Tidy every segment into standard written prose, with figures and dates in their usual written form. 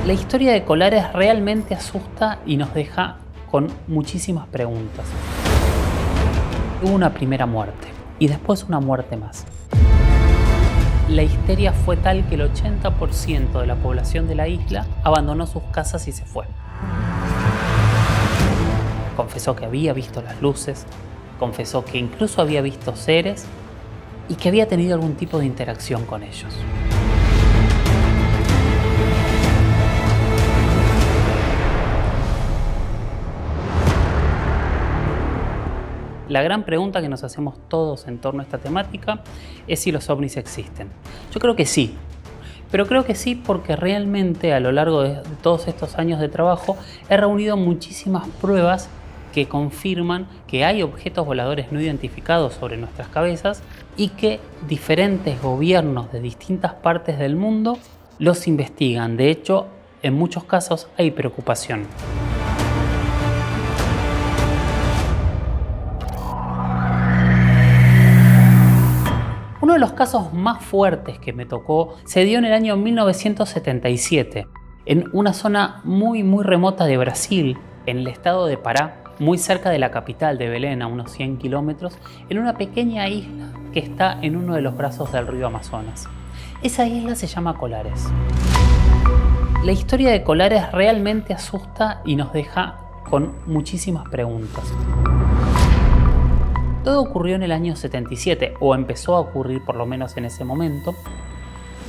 La historia de Colares realmente asusta y nos deja con muchísimas preguntas. Hubo una primera muerte y después una muerte más. La histeria fue tal que el 80% de la población de la isla abandonó sus casas y se fue. Confesó que había visto las luces, confesó que incluso había visto seres y que había tenido algún tipo de interacción con ellos. La gran pregunta que nos hacemos todos en torno a esta temática es si los ovnis existen. Yo creo que sí, pero creo que sí porque realmente a lo largo de todos estos años de trabajo he reunido muchísimas pruebas que confirman que hay objetos voladores no identificados sobre nuestras cabezas y que diferentes gobiernos de distintas partes del mundo los investigan. De hecho, en muchos casos hay preocupación. Uno de los casos más fuertes que me tocó se dio en el año 1977, en una zona muy remota de Brasil, en el estado de Pará, muy cerca de la capital de Belén, a unos 100 kilómetros, en una pequeña isla que está en uno de los brazos del río Amazonas. Esa isla se llama Colares. La historia de Colares realmente asusta y nos deja con muchísimas preguntas. Todo ocurrió en el año 77, o empezó a ocurrir por lo menos en ese momento,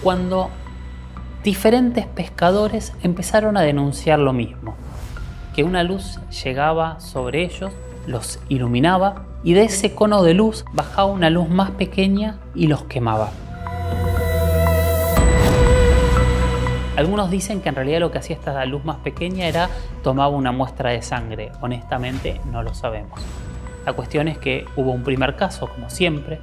cuando diferentes pescadores empezaron a denunciar lo mismo, que una luz llegaba sobre ellos, los iluminaba y de ese cono de luz bajaba una luz más pequeña y los quemaba. Algunos dicen que en realidad lo que hacía esta luz más pequeña era tomaba una muestra de sangre. Honestamente no lo sabemos. La cuestión es que hubo un primer caso, como siempre,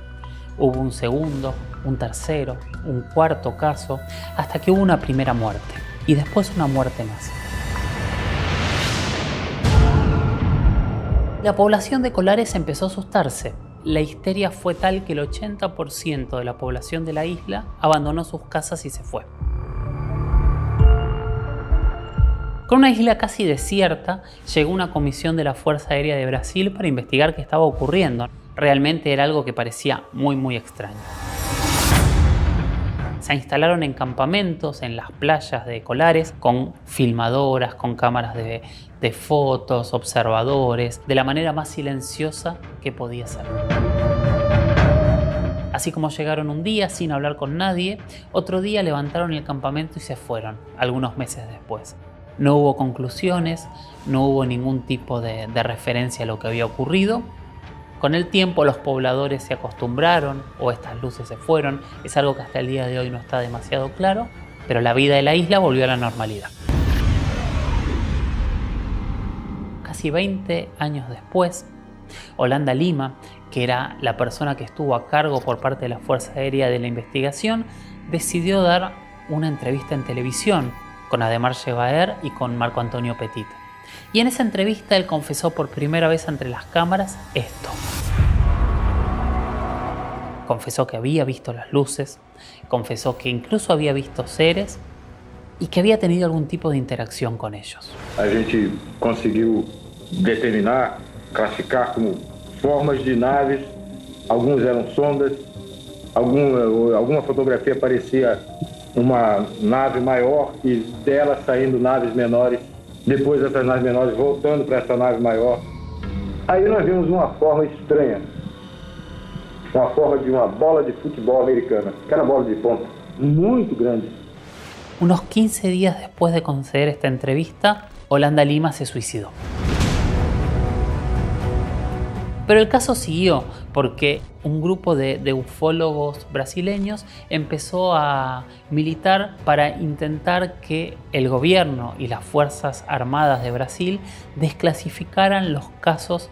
hubo un segundo, un tercero, un cuarto caso, hasta que hubo una primera muerte y después una muerte más. La población de Colares empezó a asustarse. La histeria fue tal que el 80% de la población de la isla abandonó sus casas y se fue. Con una isla casi desierta, llegó una comisión de la Fuerza Aérea de Brasil para investigar qué estaba ocurriendo. Realmente era algo que parecía muy extraño. Se instalaron en campamentos en las playas de Colares con filmadoras, con cámaras de fotos, observadores, de la manera más silenciosa que podía ser. Así como llegaron un día sin hablar con nadie, otro día levantaron el campamento y se fueron, algunos meses después. No hubo conclusiones, no hubo ningún tipo de referencia a lo que había ocurrido. Con el tiempo los pobladores se acostumbraron o estas luces se fueron. Es algo que hasta el día de hoy no está demasiado claro, pero la vida de la isla volvió a la normalidad. Casi 20 años después, Holanda Lima, que era la persona que estuvo a cargo por parte de la Fuerza Aérea de la investigación, decidió dar una entrevista en televisión con Ademar Shebaer y con Marco Antonio Petit. Y en esa entrevista él confesó por primera vez ante las cámaras esto. Confesó que había visto las luces, confesó que incluso había visto seres y que había tenido algún tipo de interacción con ellos. A gente conseguiu determinar, classificar como formas de naves, alguns eram sondas, alguma fotografia parecia uma nave maior e dela saindo naves menores, depois dessas naves menores voltando para essa nave maior. Aí nós vimos uma forma estranha, uma forma de uma bola de futebol americana, aquela bola de ponta, muito grande. Unos 15 días después de conceder esta entrevista, Holanda Lima se suicidó. Pero el caso siguió porque un grupo de ufólogos brasileños empezó a militar para intentar que el gobierno y las Fuerzas Armadas de Brasil desclasificaran los casos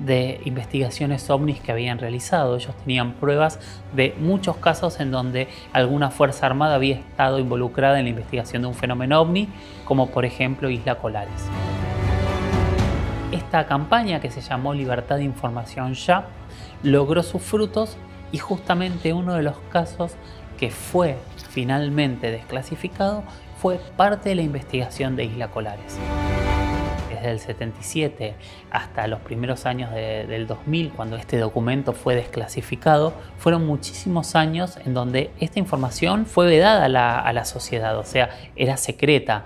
de investigaciones ovnis que habían realizado. Ellos tenían pruebas de muchos casos en donde alguna Fuerza Armada había estado involucrada en la investigación de un fenómeno ovni, como por ejemplo Isla Colares. Esta campaña, que se llamó Libertad de Información Ya, logró sus frutos y justamente uno de los casos que fue finalmente desclasificado fue parte de la investigación de Isla Colares. Desde el 77 hasta los primeros años del 2000, cuando este documento fue desclasificado, fueron muchísimos años en donde esta información fue vedada a la sociedad, o sea, era secreta.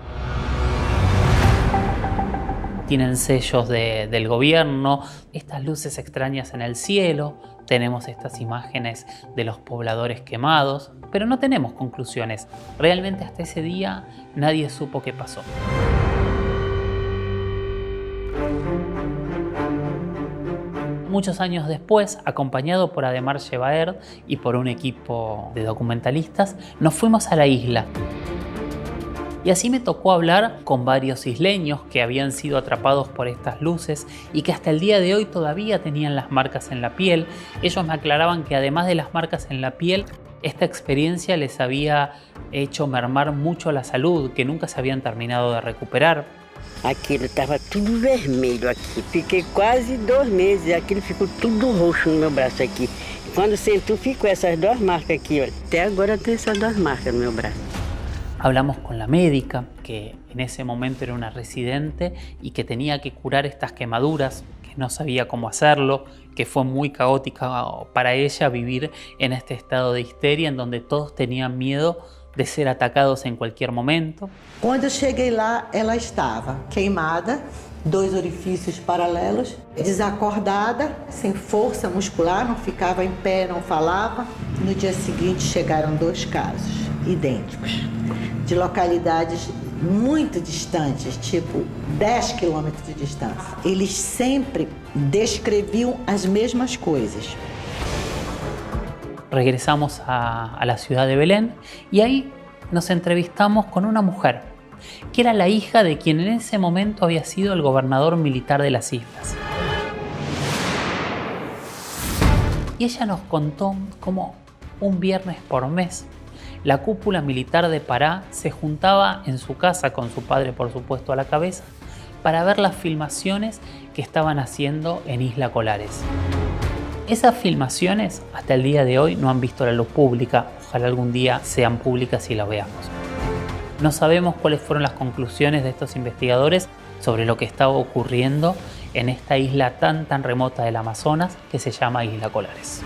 Tienen sellos del gobierno, estas luces extrañas en el cielo, tenemos estas imágenes de los pobladores quemados, pero no tenemos conclusiones. Realmente hasta ese día nadie supo qué pasó. Muchos años después, acompañado por Ademar Shebaerd y por un equipo de documentalistas, nos fuimos a la isla. Y así me tocó hablar con varios isleños que habían sido atrapados por estas luces y que hasta el día de hoy todavía tenían las marcas en la piel. Ellos me aclaraban que además de las marcas en la piel, esta experiencia les había hecho mermar mucho la salud, que nunca se habían terminado de recuperar. Aquilo estava tudo vermelho aqui. Fiquei quase 2 meses e aquilo ficou tudo roxo no meu braço aqui. Quando sentou, ficou essas 2 marcas aqui, olha. Até agora eu tenho essas 2 marcas no meu braço. Hablamos con la médica, que en ese momento era una residente y que tenía que curar estas quemaduras, que no sabía cómo hacerlo, que fue muy caótica para ella vivir en este estado de histeria en donde todos tenían miedo de ser atacados en cualquier momento. Quando eu cheguei lá, ela estava queimada, 2 orifícios paralelos, desacordada, sem força muscular, não ficava em pé, não falava. No dia seguinte chegaram 2 casos idênticos, de localidades muito distantes, tipo 10 quilômetros de distância. Eles sempre descreviam as mesmas coisas. Regresamos a la ciudad de Belén y ahí nos entrevistamos con una mujer, que era la hija de quien en ese momento había sido el gobernador militar de las islas. Y ella nos contó cómo un viernes por mes la cúpula militar de Pará se juntaba en su casa, con su padre por supuesto a la cabeza, para ver las filmaciones que estaban haciendo en Isla Colares. Esas filmaciones hasta el día de hoy no han visto la luz pública, ojalá algún día sean públicas y las veamos. No sabemos cuáles fueron las conclusiones de estos investigadores sobre lo que estaba ocurriendo en esta isla tan remota del Amazonas que se llama Isla Colares.